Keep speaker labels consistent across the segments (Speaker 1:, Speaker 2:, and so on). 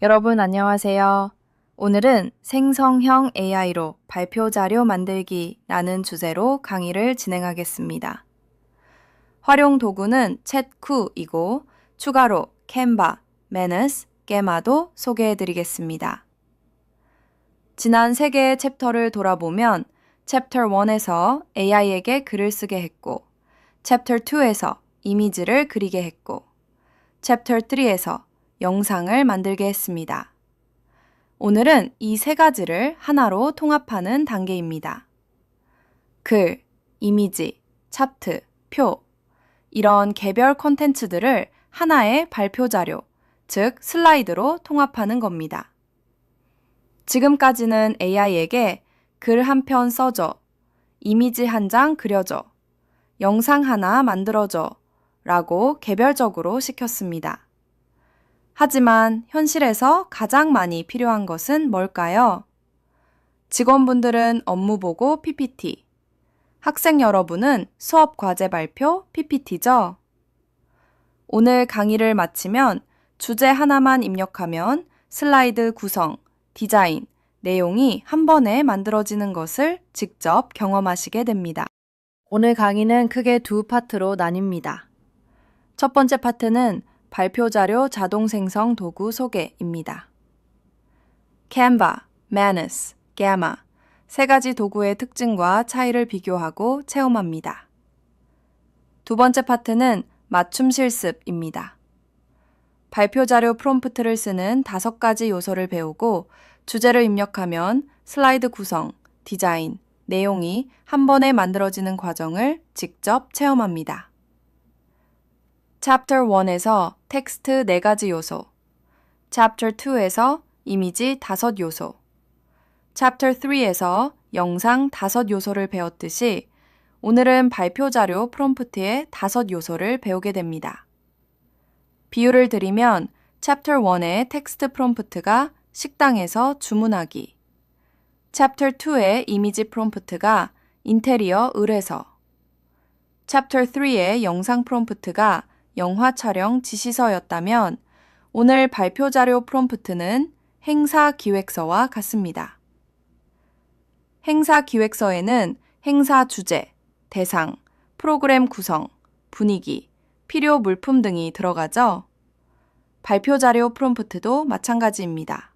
Speaker 1: 여러분 안녕하세요. 오늘은 생성형 AI로 발표 자료 만들기라는 주제로 강의를 진행하겠습니다. 활용 도구는 챗쿠이고 추가로 캔바, 매너스, 게마도 소개해드리겠습니다. 지난 3개의 챕터를 돌아보면 챕터 1에서 AI에게 글을 쓰게 했고 챕터 2에서 이미지를 그리게 했고 챕터 3에서 영상을 만들게 했습니다. 오늘은 이 3가지를 하나로 통합하는 단계입니다. 글, 이미지, 차트, 표 이런 개별 콘텐츠들을 하나의 발표 자료, 즉 슬라이드로 통합하는 겁니다. 지금까지는 AI에게 글 한 편 써줘, 이미지 한 장 그려줘, 영상 하나 만들어줘 라고 개별적으로 시켰습니다. 하지만 현실에서 가장 많이 필요한 것은 뭘까요? 직원분들은 업무 보고 PPT, 학생 여러분은 수업 과제 발표 PPT죠? 오늘 강의를 마치면 주제 하나만 입력하면 슬라이드 구성, 디자인, 내용이 한 번에 만들어지는 것을 직접 경험하시게 됩니다. 오늘 강의는 크게 두 파트로 나뉩니다. 첫 번째 파트는 발표 자료 자동 생성 도구 소개입니다. 캔바, 매너스, 게마 3가지 도구의 특징과 차이를 비교하고 체험합니다. 두 번째 파트는 맞춤 실습입니다. 발표 자료 프롬프트를 쓰는 5가지 요소를 배우고 주제를 입력하면 슬라이드 구성, 디자인, 내용이 한 번에 만들어지는 과정을 직접 체험합니다. Chapter 1에서 텍스트 4가지 요소, Chapter 2에서 이미지 5 요소, Chapter 3에서 영상 5 요소를 배웠듯이 오늘은 발표 자료 프롬프트의 5 요소를 배우게 됩니다. 비유를 드리면 Chapter 1의 텍스트 프롬프트가 식당에서 주문하기, Chapter 2의 이미지 프롬프트가 인테리어 을에서, Chapter 3의 영상 프롬프트가 영화 촬영 지시서였다면 오늘 발표 자료 프롬프트는 행사 기획서와 같습니다. 행사 기획서에는 행사 주제, 대상, 프로그램 구성, 분위기, 필요 물품 등이 들어가죠. 발표 자료 프롬프트도 마찬가지입니다.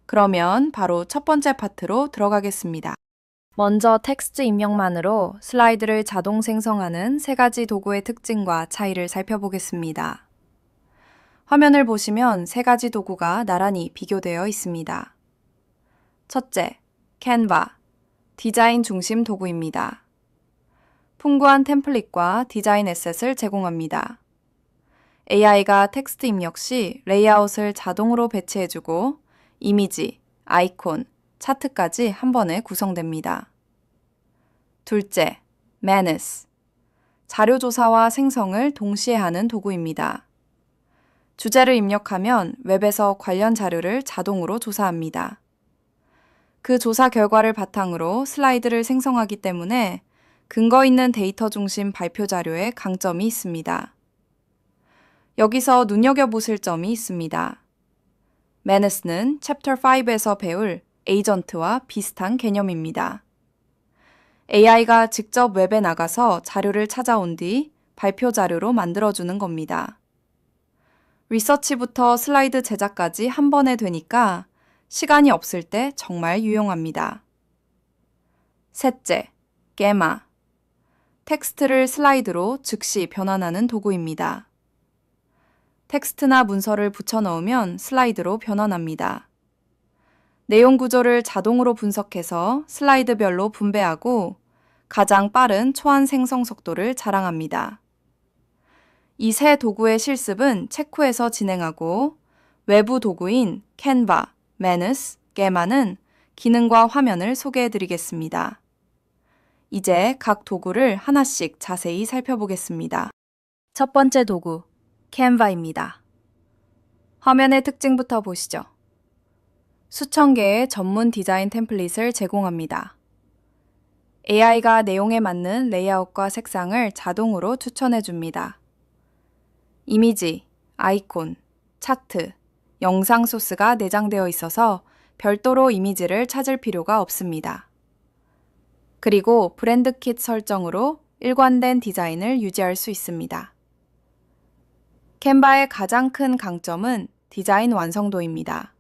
Speaker 1: 그러면 바로 첫 번째 파트로 들어가겠습니다. 먼저 텍스트 입력만으로 슬라이드를 자동 생성하는 3가지 도구의 특징과 차이를 살펴보겠습니다. 화면을 보시면 3가지 도구가 나란히 비교되어 있습니다. 첫째, 캔바, 디자인 중심 도구입니다. 풍부한 템플릿과 디자인 에셋을 제공합니다. AI가 텍스트 입력 시 레이아웃을 자동으로 배치해주고 이미지, 아이콘, 차트까지 한 번에 구성됩니다. 둘째, 매너스. 자료 조사와 생성을 동시에 하는 도구입니다. 주제를 입력하면 웹에서 관련 자료를 자동으로 조사합니다. 그 조사 결과를 바탕으로 슬라이드를 생성하기 때문에 근거 있는 데이터 중심 발표 자료에 강점이 있습니다. 여기서 눈여겨보실 점이 있습니다. 매너스는 챕터 5에서 배울 에이전트와 비슷한 개념입니다. AI가 직접 웹에 나가서 자료를 찾아온 뒤 발표 자료로 만들어주는 겁니다. 리서치부터 슬라이드 제작까지 한 번에 되니까 시간이 없을 때 정말 유용합니다. 셋째, 게마. 텍스트를 슬라이드로 즉시 변환하는 도구입니다. 텍스트나 문서를 붙여넣으면 슬라이드로 변환합니다. 내용 구조를 자동으로 분석해서 슬라이드별로 분배하고 가장 빠른 초안 생성 속도를 자랑합니다. 이 세 도구의 실습은 체쿠에서 진행하고 외부 도구인 캔바, 매너스, 게마는 기능과 화면을 소개해드리겠습니다. 이제 각 도구를 하나씩 자세히 살펴보겠습니다. 첫 번째 도구, 캔바입니다. 화면의 특징부터 보시죠. 수천 개의 전문 디자인 템플릿을 제공합니다. AI가 내용에 맞는 레이아웃과 색상을 자동으로 추천해 줍니다. 이미지, 아이콘, 차트, 영상 소스가 내장되어 있어서 별도로 이미지를 찾을 필요가 없습니다. 그리고 브랜드 킷 설정으로 일관된 디자인을 유지할 수 있습니다. 캔바의 가장 큰 강점은 디자인 완성도입니다.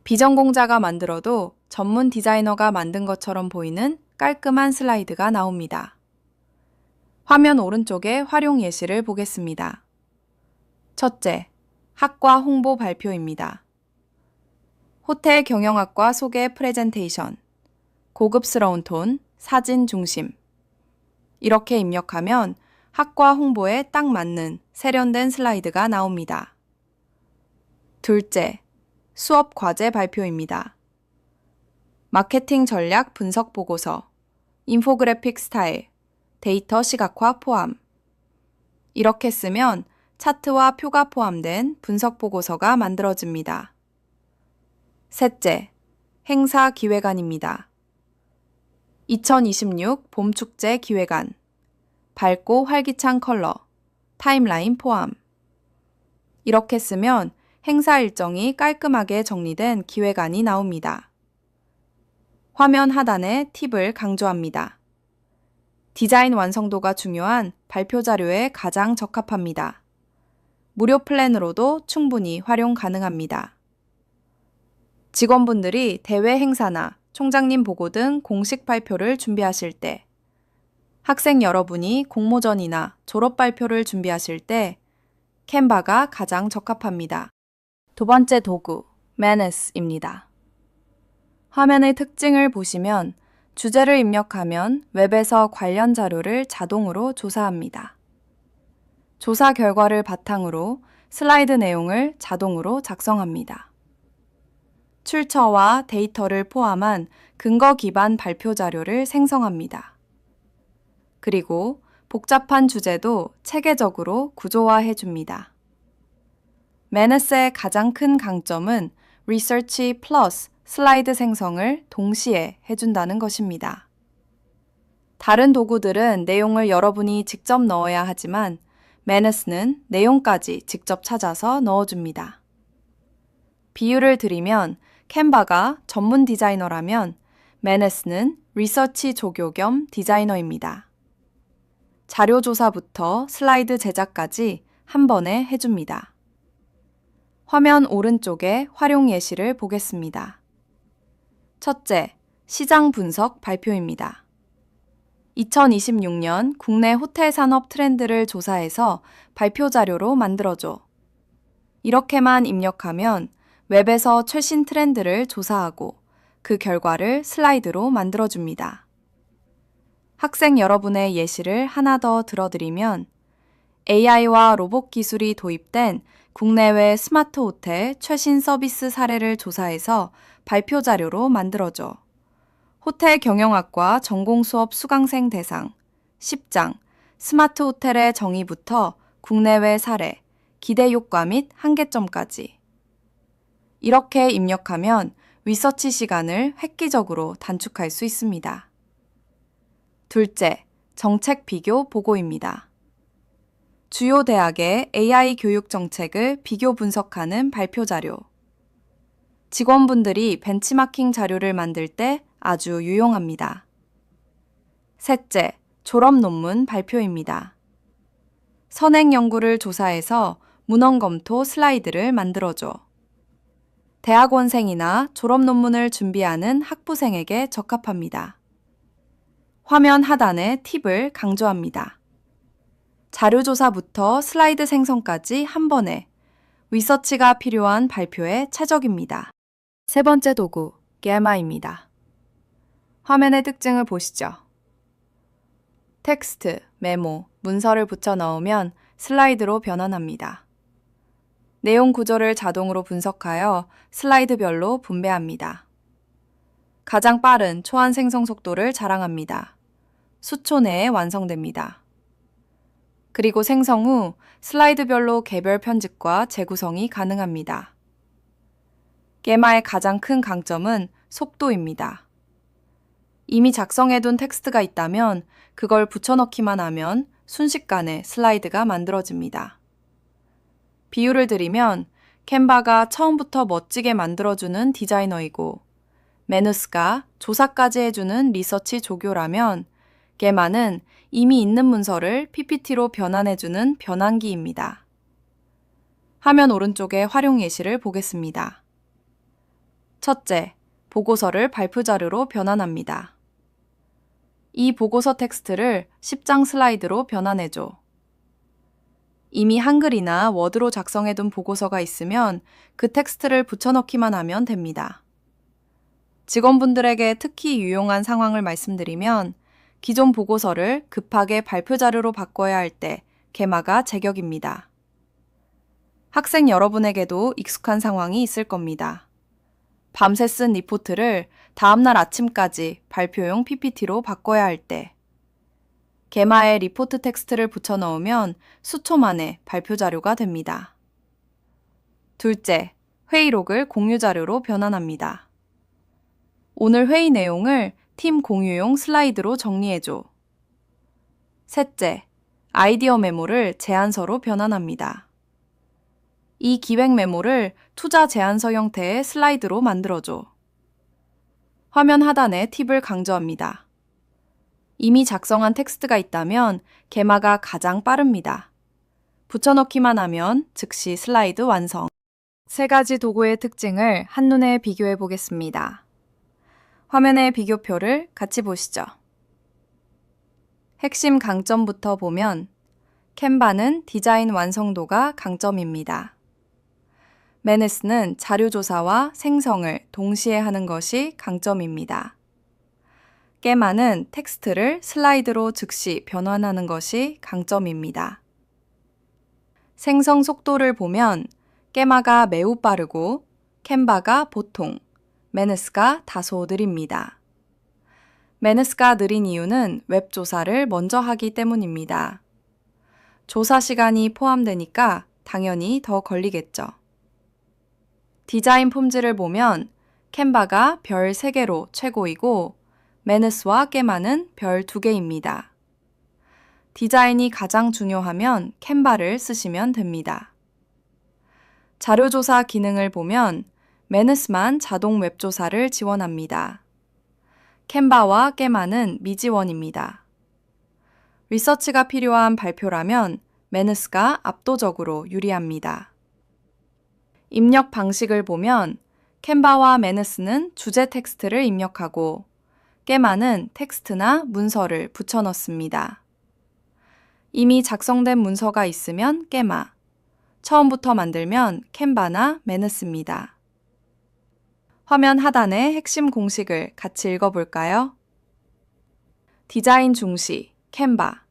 Speaker 1: 비전공자가 만들어도 전문 디자이너가 만든 것처럼 보이는 깔끔한 슬라이드가 나옵니다. 화면 오른쪽에 활용 예시를 보겠습니다. 첫째, 학과 홍보 발표입니다. 호텔 경영학과 소개 프레젠테이션, 고급스러운 톤, 사진 중심. 이렇게 입력하면 학과 홍보에 딱 맞는 세련된 슬라이드가 나옵니다. 둘째, 수업 과제 발표입니다. 마케팅 전략 분석 보고서, 인포그래픽 스타일, 데이터 시각화 포함. 이렇게 쓰면 차트와 표가 포함된 분석 보고서가 만들어집니다. 셋째, 행사 기획안입니다. 2026 봄축제 기획안, 밝고 활기찬 컬러, 타임라인 포함. 이렇게 쓰면 행사 일정이 깔끔하게 정리된 기획안이 나옵니다. 화면 하단에 팁을 강조합니다. 디자인 완성도가 중요한 발표 자료에 가장 적합합니다. 무료 플랜으로도 충분히 활용 가능합니다. 직원분들이 대외 행사나 총장님 보고 등 공식 발표를 준비하실 때, 학생 여러분이 공모전이나 졸업 발표를 준비하실 때 캔바가 가장 적합합니다. 두 번째 도구, Manus입니다. 화면의 특징을 보시면 주제를 입력하면 웹에서 관련 자료를 자동으로 조사합니다. 조사 결과를 바탕으로 슬라이드 내용을 자동으로 작성합니다. 출처와 데이터를 포함한 근거 기반 발표 자료를 생성합니다. 그리고 복잡한 주제도 체계적으로 구조화해 줍니다. Manus의 가장 큰 강점은 Research 플러스 슬라이드 생성을 동시에 해준다는 것입니다. 다른 도구들은 내용을 여러분이 직접 넣어야 하지만 Manus는 내용까지 직접 찾아서 넣어줍니다. 비유를 드리면 캔바가 전문 디자이너라면 Manus는 리서치 조교 겸 디자이너입니다. 자료 조사부터 슬라이드 제작까지 한 번에 해줍니다. 화면 오른쪽에 활용 예시를 보겠습니다. 첫째, 시장 분석 발표입니다. 2026년 국내 호텔 산업 트렌드를 조사해서 발표 자료로 만들어줘. 이렇게만 입력하면 웹에서 최신 트렌드를 조사하고 그 결과를 슬라이드로 만들어줍니다. 학생 여러분의 예시를 하나 더 들어드리면 AI와 로봇 기술이 도입된 국내외 스마트 호텔 최신 서비스 사례를 조사해서 발표 자료로 만들어줘. 호텔 경영학과 전공 수업 수강생 대상, 10장, 스마트 호텔의 정의부터 국내외 사례, 기대 효과 및 한계점까지. 이렇게 입력하면 리서치 시간을 획기적으로 단축할 수 있습니다. 둘째, 정책 비교 보고입니다. 주요 대학의 AI 교육 정책을 비교 분석하는 발표 자료. 직원분들이 벤치마킹 자료를 만들 때 아주 유용합니다. 셋째, 졸업 논문 발표입니다. 선행 연구를 조사해서 문헌 검토 슬라이드를 만들어줘. 대학원생이나 졸업 논문을 준비하는 학부생에게 적합합니다. 화면 하단에 팁을 강조합니다. 자료조사부터 슬라이드 생성까지 한 번에 리서치가 필요한 발표에 최적입니다. 세 번째 도구, 게마입니다. 화면의 특징을 보시죠. 텍스트, 메모, 문서를 붙여 넣으면 슬라이드로 변환합니다. 내용 구조를 자동으로 분석하여 슬라이드별로 분배합니다. 가장 빠른 초안 생성 속도를 자랑합니다. 수초 내에 완성됩니다. 그리고 생성 후 슬라이드별로 개별 편집과 재구성이 가능합니다. 게마의 가장 큰 강점은 속도입니다. 이미 작성해둔 텍스트가 있다면 그걸 붙여넣기만 하면 순식간에 슬라이드가 만들어집니다. 비유를 드리면 캔바가 처음부터 멋지게 만들어주는 디자이너이고 메누스가 조사까지 해주는 리서치 조교라면 게마는 이미 있는 문서를 PPT로 변환해주는 변환기입니다. 화면 오른쪽의 활용 예시를 보겠습니다. 첫째, 보고서를 발표 자료로 변환합니다. 이 보고서 텍스트를 10장 슬라이드로 변환해줘. 이미 한글이나 워드로 작성해둔 보고서가 있으면 그 텍스트를 붙여넣기만 하면 됩니다. 직원분들에게 특히 유용한 상황을 말씀드리면 기존 보고서를 급하게 발표 자료로 바꿔야 할 때 게마가 제격입니다. 학생 여러분에게도 익숙한 상황이 있을 겁니다. 밤새 쓴 리포트를 다음날 아침까지 발표용 PPT로 바꿔야 할 때, 게마에 리포트 텍스트를 붙여넣으면 수초 만에 발표 자료가 됩니다. 둘째, 회의록을 공유 자료로 변환합니다. 오늘 회의 내용을 팀 공유용 슬라이드로 정리해줘. 셋째, 아이디어 메모를 제안서로 변환합니다. 이 기획 메모를 투자 제안서 형태의 슬라이드로 만들어줘. 화면 하단에 팁을 강조합니다. 이미 작성한 텍스트가 있다면 게마가 가장 빠릅니다. 붙여넣기만 하면 즉시 슬라이드 완성. 세 가지 도구의 특징을 한눈에 비교해 보겠습니다. 화면의 비교표를 같이 보시죠. 핵심 강점부터 보면 캔바는 디자인 완성도가 강점입니다. 메네스는 자료조사와 생성을 동시에 하는 것이 강점입니다. 게마는 텍스트를 슬라이드로 즉시 변환하는 것이 강점입니다. 생성 속도를 보면 게마가 매우 빠르고 캔바가 보통, 메네스가 다소 느립니다. 메네스가 느린 이유는 웹 조사를 먼저 하기 때문입니다. 조사 시간이 포함되니까 당연히 더 걸리겠죠. 디자인 폼즈를 보면 캔바가 별 3개로 최고이고 메네스와 게마는 별 2개입니다. 디자인이 가장 중요하면 캔바를 쓰시면 됩니다. 자료조사 기능을 보면 메네스만 자동 웹조사를 지원합니다. 캔바와 게마는 미지원입니다. 리서치가 필요한 발표라면 메네스가 압도적으로 유리합니다. 입력 방식을 보면 캔바와 메네스는 주제 텍스트를 입력하고 게마는 텍스트나 문서를 붙여넣습니다. 이미 작성된 문서가 있으면 게마, 처음부터 만들면 캔바나 메네스입니다. 화면 하단의 핵심 공식을 같이 읽어볼까요? 디자인 중시, 캔바,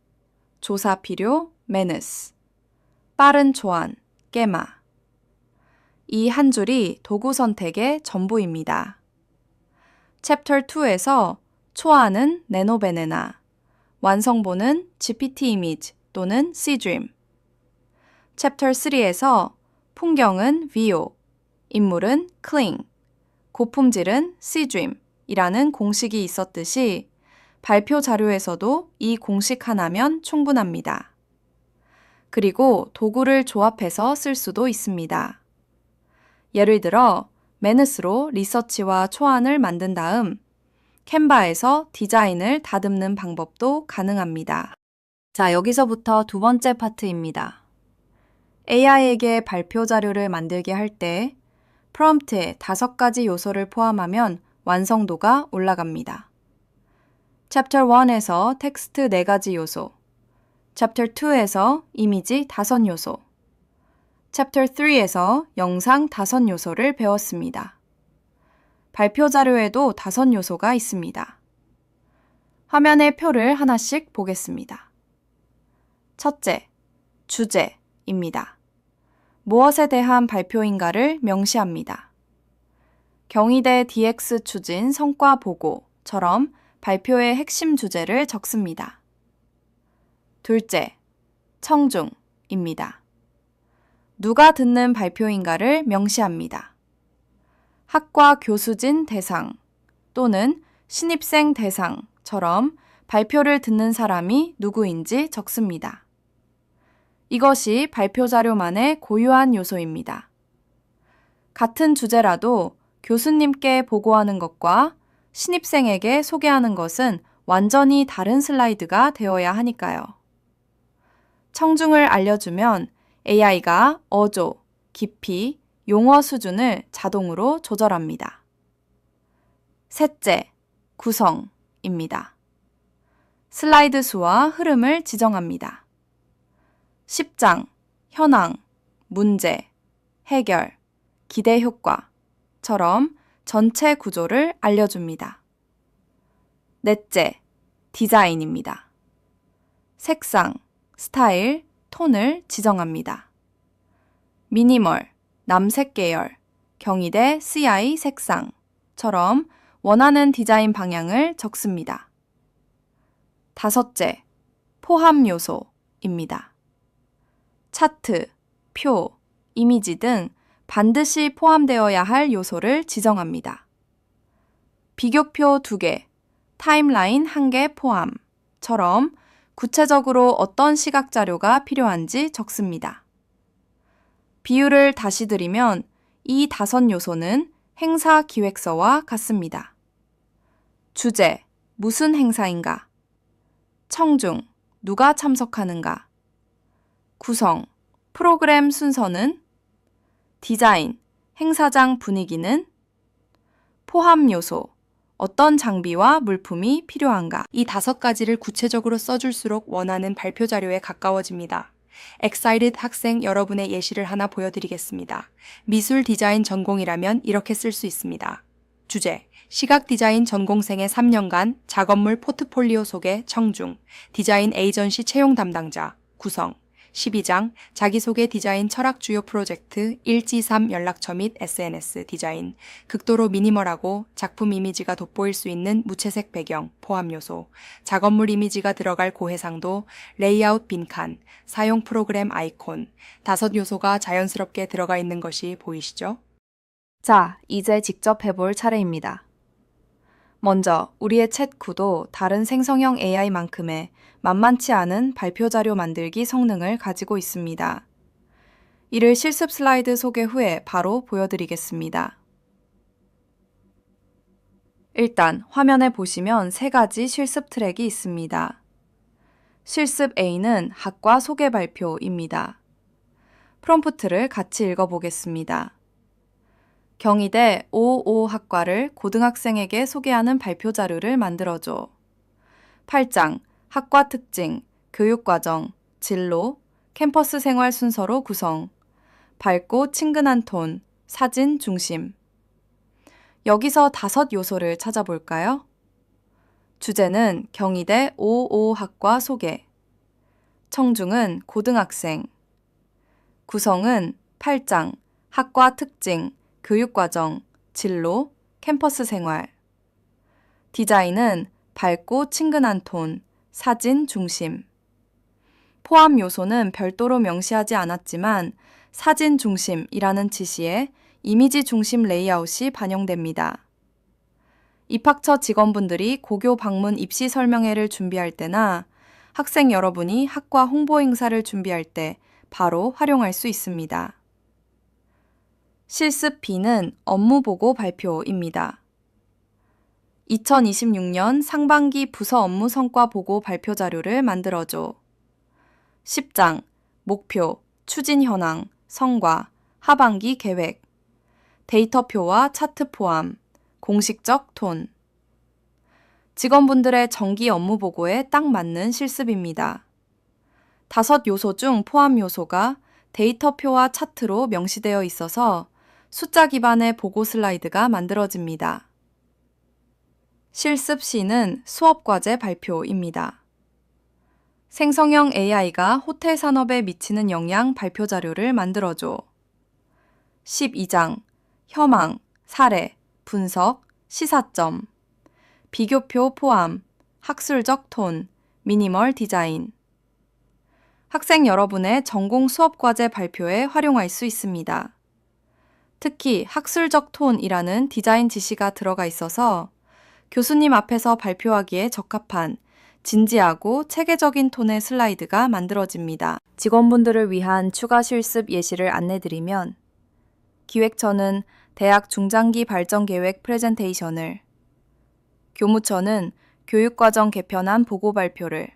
Speaker 1: 조사 필요, 메네스, 빠른 초안, 게마. 이 한 줄이 도구 선택의 전부입니다. 챕터 2에서 초안은 네노베네나, 완성본은 GPT 이미지 또는 Cdream. 챕터 3에서 풍경은 VO, 인물은 Kling, 고품질은 Cdream이라는 공식이 있었듯이 발표 자료에서도 이 공식 하나면 충분합니다. 그리고 도구를 조합해서 쓸 수도 있습니다. 예를 들어 메네스로 리서치와 초안을 만든 다음 캔바에서 디자인을 다듬는 방법도 가능합니다. 자, 여기서부터 두 번째 파트입니다. AI에게 발표 자료를 만들게 할 때 프롬프트에 5가지 요소를 포함하면 완성도가 올라갑니다. 챕터 1에서 텍스트 4가지 요소, 챕터 2에서 이미지 5 요소, 챕터 3에서 영상 5 요소를 배웠습니다. 발표 자료에도 5 요소가 있습니다. 화면의 표를 하나씩 보겠습니다. 첫째, 주제입니다. 무엇에 대한 발표인가를 명시합니다. 경희대 DX 추진 성과 보고처럼 발표의 핵심 주제를 적습니다. 둘째, 청중입니다. 누가 듣는 발표인가를 명시합니다. 학과 교수진 대상 또는 신입생 대상처럼 발표를 듣는 사람이 누구인지 적습니다. 이것이 발표 자료만의 고유한 요소입니다. 같은 주제라도 교수님께 보고하는 것과 신입생에게 소개하는 것은 완전히 다른 슬라이드가 되어야 하니까요. 청중을 알려주면 AI가 어조, 깊이, 용어 수준을 자동으로 조절합니다. 셋째, 구성입니다. 슬라이드 수와 흐름을 지정합니다. 10장, 현황, 문제, 해결, 기대 효과처럼 전체 구조를 알려줍니다. 넷째, 디자인입니다. 색상, 스타일, 톤을 지정합니다. 미니멀, 남색 계열, 경희대 CI 색상처럼 원하는 디자인 방향을 적습니다. 다섯째, 포함 요소입니다. 차트, 표, 이미지 등 반드시 포함되어야 할 요소를 지정합니다. 비교표 2개, 타임라인 1개 포함처럼 구체적으로 어떤 시각 자료가 필요한지 적습니다. 비유를 다시 드리면 이 5 요소는 행사 기획서와 같습니다. 주제, 무슨 행사인가? 청중, 누가 참석하는가? 구성, 프로그램 순서는? 디자인, 행사장 분위기는? 포함 요소, 어떤 장비와 물품이 필요한가? 이 5가지를 구체적으로 써줄수록 원하는 발표 자료에 가까워집니다. Excited 학생 여러분의 예시를 하나 보여드리겠습니다. 미술 디자인 전공이라면 이렇게 쓸 수 있습니다. 주제, 시각 디자인 전공생의 3년간 작업물 포트폴리오 소개 청중, 디자인 에이전시 채용 담당자, 구성, 12장, 자기소개 디자인 철학 주요 프로젝트 1G3 연락처 및 SNS 디자인, 극도로 미니멀하고 작품 이미지가 돋보일 수 있는 무채색 배경, 포함 요소, 작업물 이미지가 들어갈 고해상도, 레이아웃 빈칸, 사용 프로그램 아이콘, 5 요소가 자연스럽게 들어가 있는 것이 보이시죠? 자, 이제 직접 해볼 차례입니다. 먼저 우리의 챗9도 다른 생성형 AI만큼의 만만치 않은 발표 자료 만들기 성능을 가지고 있습니다. 이를 실습 슬라이드 소개 후에 바로 보여드리겠습니다. 일단 화면에 보시면 3가지 실습 트랙이 있습니다. 실습 A는 학과 소개 발표입니다. 프롬프트를 같이 읽어보겠습니다. 경희대 55학과를 고등학생에게 소개하는 발표 자료를 만들어줘. 8장, 학과 특징, 교육과정, 진로, 캠퍼스 생활 순서로 구성, 밝고 친근한 톤, 사진 중심. 여기서 5 요소를 찾아볼까요? 주제는 경희대 55학과 소개, 청중은 고등학생, 구성은 8장, 학과 특징, 교육과정, 진로, 캠퍼스 생활. 디자인은 밝고 친근한 톤, 사진 중심. 포함 요소는 별도로 명시하지 않았지만 사진 중심이라는 지시에 이미지 중심 레이아웃이 반영됩니다. 입학처 직원분들이 고교 방문 입시 설명회를 준비할 때나 학생 여러분이 학과 홍보 행사를 준비할 때 바로 활용할 수 있습니다. 실습 B는 업무 보고 발표입니다. 2026년 상반기 부서 업무 성과 보고 발표 자료를 만들어줘. 10장, 목표, 추진 현황, 성과, 하반기 계획, 데이터표와 차트 포함, 공식적 톤. 직원분들의 정기 업무 보고에 딱 맞는 실습입니다. 5 요소 중 포함 요소가 데이터표와 차트로 명시되어 있어서 숫자 기반의 보고 슬라이드가 만들어집니다. 실습 C는 수업 과제 발표입니다. 생성형 AI가 호텔 산업에 미치는 영향 발표 자료를 만들어줘. 12장, 혐왕, 사례, 분석, 시사점, 비교표 포함, 학술적 톤, 미니멀 디자인. 학생 여러분의 전공 수업 과제 발표에 활용할 수 있습니다. 특히 학술적 톤이라는 디자인 지시가 들어가 있어서 교수님 앞에서 발표하기에 적합한 진지하고 체계적인 톤의 슬라이드가 만들어집니다. 직원분들을 위한 추가 실습 예시를 안내드리면 기획처는 대학 중장기 발전 계획 프레젠테이션을, 교무처는 교육과정 개편안 보고 발표를,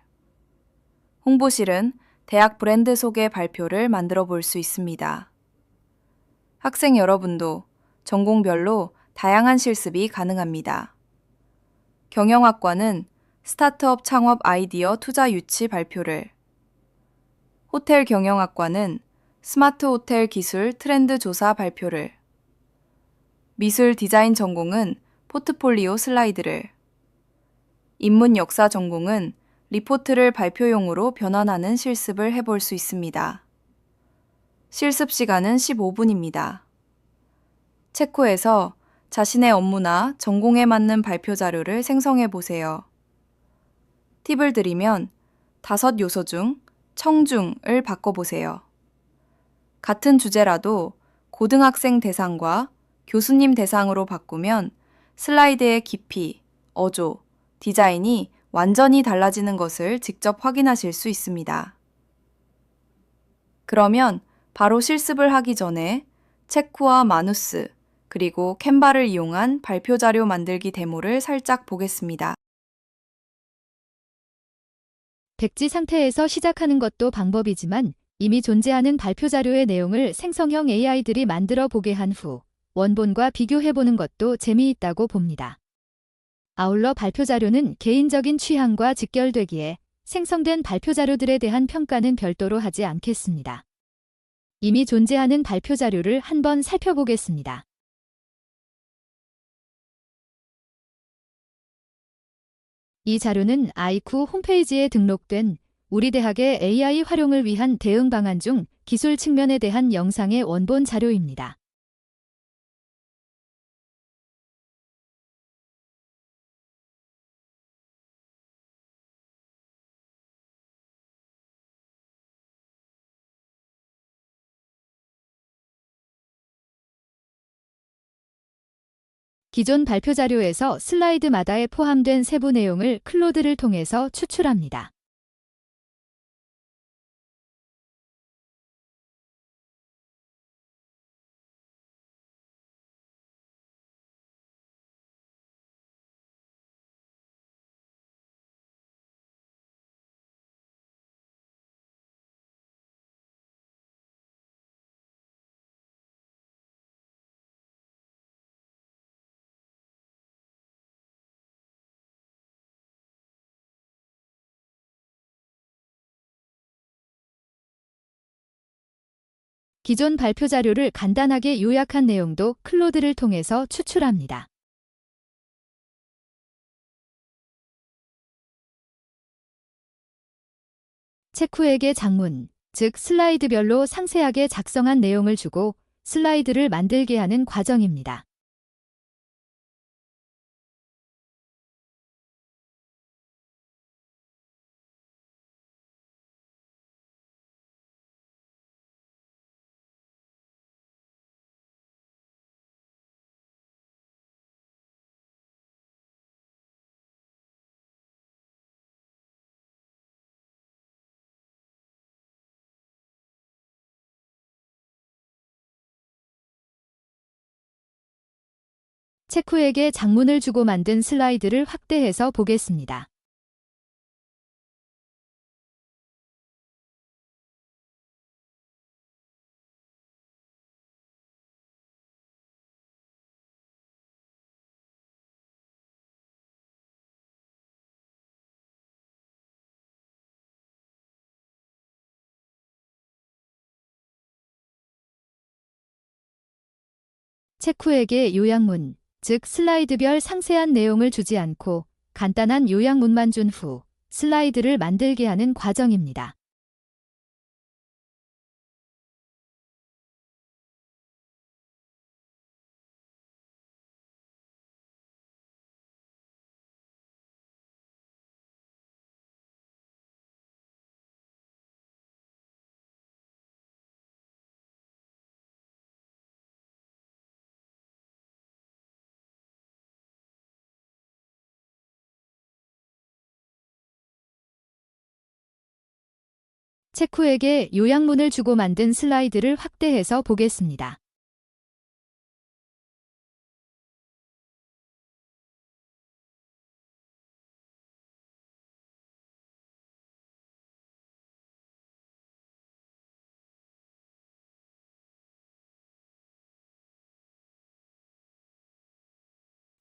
Speaker 1: 홍보실은 대학 브랜드 소개 발표를 만들어 볼 수 있습니다. 학생 여러분도 전공별로 다양한 실습이 가능합니다. 경영학과는 스타트업 창업 아이디어 투자 유치 발표를, 호텔 경영학과는 스마트 호텔 기술 트렌드 조사 발표를, 미술 디자인 전공은 포트폴리오 슬라이드를, 인문 역사 전공은 리포트를 발표용으로 변환하는 실습을 해볼 수 있습니다. 실습 시간은 15분입니다. 체코에서 자신의 업무나 전공에 맞는 발표 자료를 생성해 보세요. 팁을 드리면 5요소 중 청중을 바꿔보세요. 같은 주제라도 고등학생 대상과 교수님 대상으로 바꾸면 슬라이드의 깊이, 어조, 디자인이 완전히 달라지는 것을 직접 확인하실 수 있습니다. 그러면 바로 실습을 하기 전에 체크와 마누스, 그리고 캔바를 이용한 발표 자료 만들기 데모를 살짝 보겠습니다.
Speaker 2: 백지 상태에서 시작하는 것도 방법이지만 이미 존재하는 발표 자료의 내용을 생성형 AI들이 만들어 보게 한 후 원본과 비교해보는 것도 재미있다고 봅니다. 아울러 발표 자료는 개인적인 취향과 직결되기에 생성된 발표 자료들에 대한 평가는 별도로 하지 않겠습니다. 이미 존재하는 발표 자료를 한번 살펴보겠습니다. 이 자료는 아이쿠 홈페이지에 등록된 우리 대학의 AI 활용을 위한 대응 방안 중 기술 측면에 대한 영상의 원본 자료입니다. 기존 발표 자료에서 슬라이드마다에 포함된 세부 내용을 클로드를 통해서 추출합니다. 기존 발표 자료를 간단하게 요약한 내용도 클로드를 통해서 추출합니다. 체크에게 장문, 즉 슬라이드별로 상세하게 작성한 내용을 주고 슬라이드를 만들게 하는 과정입니다. 체크에게 장문을 주고 만든 슬라이드를 확대해서 보겠습니다. 체크에게 요약문, 즉 슬라이드별 상세한 내용을 주지 않고 간단한 요약문만 준 후 슬라이드를 만들게 하는 과정입니다. 체크에게 요약문을 주고 만든 슬라이드를 확대해서 보겠습니다.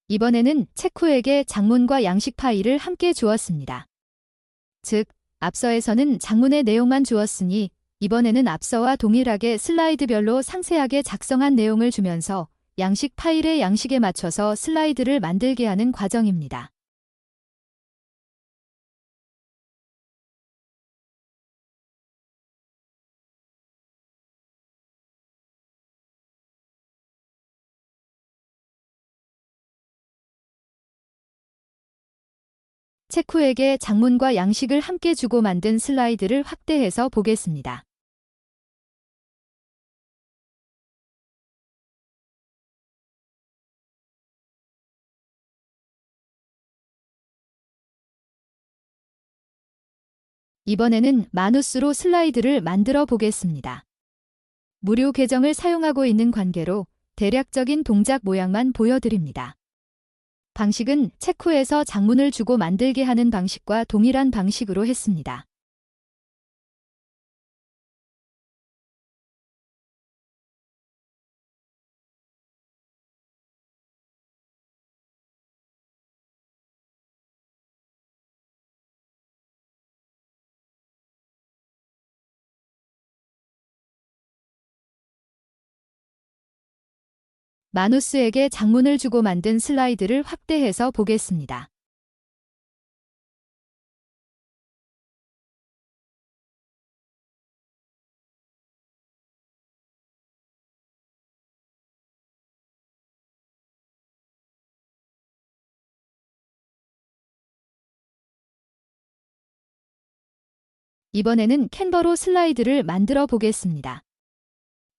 Speaker 2: 이번에는 체쿠에게 장문과 양식 파일을 함께 주었습니다. 즉, 앞서에서는 장문의 내용만 주었으니 이번에는 앞서와 동일하게 슬라이드별로 상세하게 작성한 내용을 주면서 양식 파일의 양식에 맞춰서 슬라이드를 만들게 하는 과정입니다. 체쿠에게 장문과 양식을 함께 주고 만든 슬라이드를 확대해서 보겠습니다. 이번에는 마누스로 슬라이드를 만들어 보겠습니다. 무료 계정을 사용하고 있는 관계로 대략적인 동작 모양만 보여드립니다. 방식은 체쿠에서 장문을 주고 만들게 하는 방식과 동일한 방식으로 했습니다. 마누스에게 장문을 주고 만든 슬라이드를 확대해서 보겠습니다. 이번에는 캔버로 슬라이드를 만들어 보겠습니다.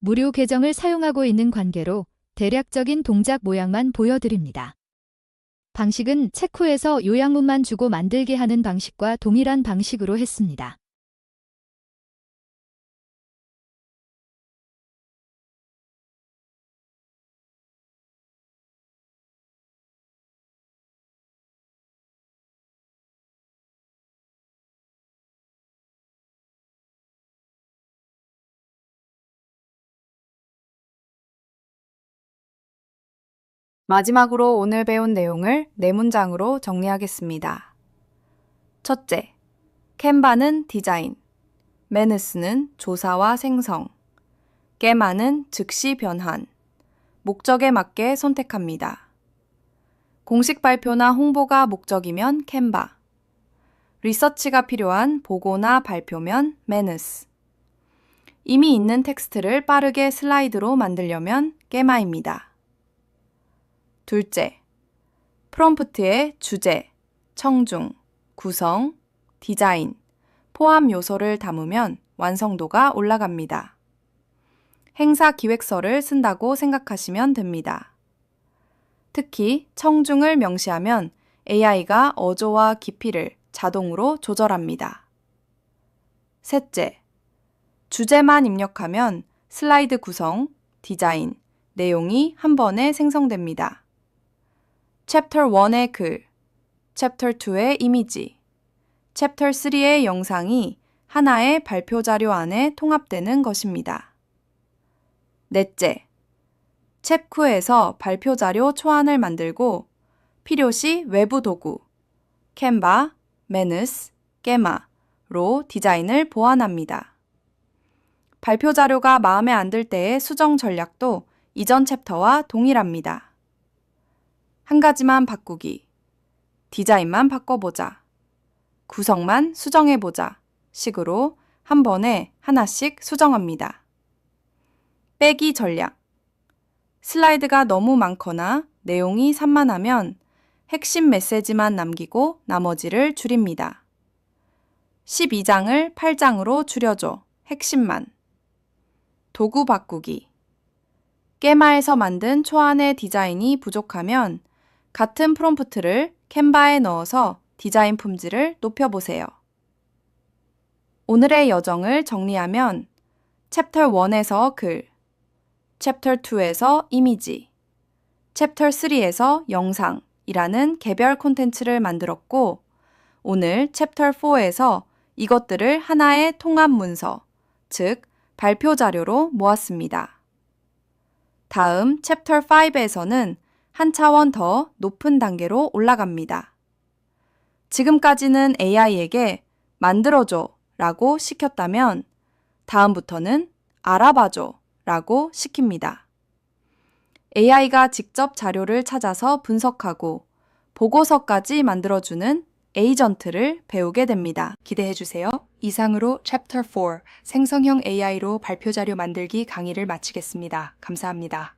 Speaker 2: 무료 계정을 사용하고 있는 관계로 대략적인 동작 모양만 보여드립니다. 방식은 체쿠에서 요약문만 주고 만들게 하는 방식과 동일한 방식으로 했습니다.
Speaker 1: 마지막으로 오늘 배운 내용을 네 문장으로 정리하겠습니다. 첫째, 캔바는 디자인, 메느스는 조사와 생성, 게마는 즉시 변환, 목적에 맞게 선택합니다. 공식 발표나 홍보가 목적이면 캔바, 리서치가 필요한 보고나 발표면 메느스, 이미 있는 텍스트를 빠르게 슬라이드로 만들려면 게마입니다. 둘째, 프롬프트의 주제, 청중, 구성, 디자인, 포함 요소를 담으면 완성도가 올라갑니다. 행사 기획서를 쓴다고 생각하시면 됩니다. 특히 청중을 명시하면 AI가 어조와 깊이를 자동으로 조절합니다. 셋째, 주제만 입력하면 슬라이드 구성, 디자인, 내용이 한 번에 생성됩니다. 챕터 1의 글, 챕터 2의 이미지, 챕터 3의 영상이 하나의 발표 자료 안에 통합되는 것입니다. 넷째, 체쿠에서 발표 자료 초안을 만들고 필요시 외부 도구, 캔바, 메느스, 게마로 디자인을 보완합니다. 발표 자료가 마음에 안 들 때의 수정 전략도 이전 챕터와 동일합니다. 한 가지만 바꾸기, 디자인만 바꿔보자, 구성만 수정해보자 식으로 한 번에 하나씩 수정합니다. 빼기 전략, 슬라이드가 너무 많거나 내용이 산만하면 핵심 메시지만 남기고 나머지를 줄입니다. 12장을 8장으로 줄여줘, 핵심만. 도구 바꾸기, 게마에서 만든 초안의 디자인이 부족하면 같은 프롬프트를 캔바에 넣어서 디자인 품질을 높여보세요. 오늘의 여정을 정리하면 챕터 1에서 글, 챕터 2에서 이미지, 챕터 3에서 영상이라는 개별 콘텐츠를 만들었고 오늘 챕터 4에서 이것들을 하나의 통합 문서, 즉 발표 자료로 모았습니다. 다음 챕터 5에서는 한 차원 더 높은 단계로 올라갑니다. 지금까지는 AI에게 만들어줘 라고 시켰다면 다음부터는 알아봐줘 라고 시킵니다. AI가 직접 자료를 찾아서 분석하고 보고서까지 만들어주는 에이전트를 배우게 됩니다. 기대해주세요. 이상으로 Chapter 4 생성형 AI로 발표 자료 만들기 강의를 마치겠습니다. 감사합니다.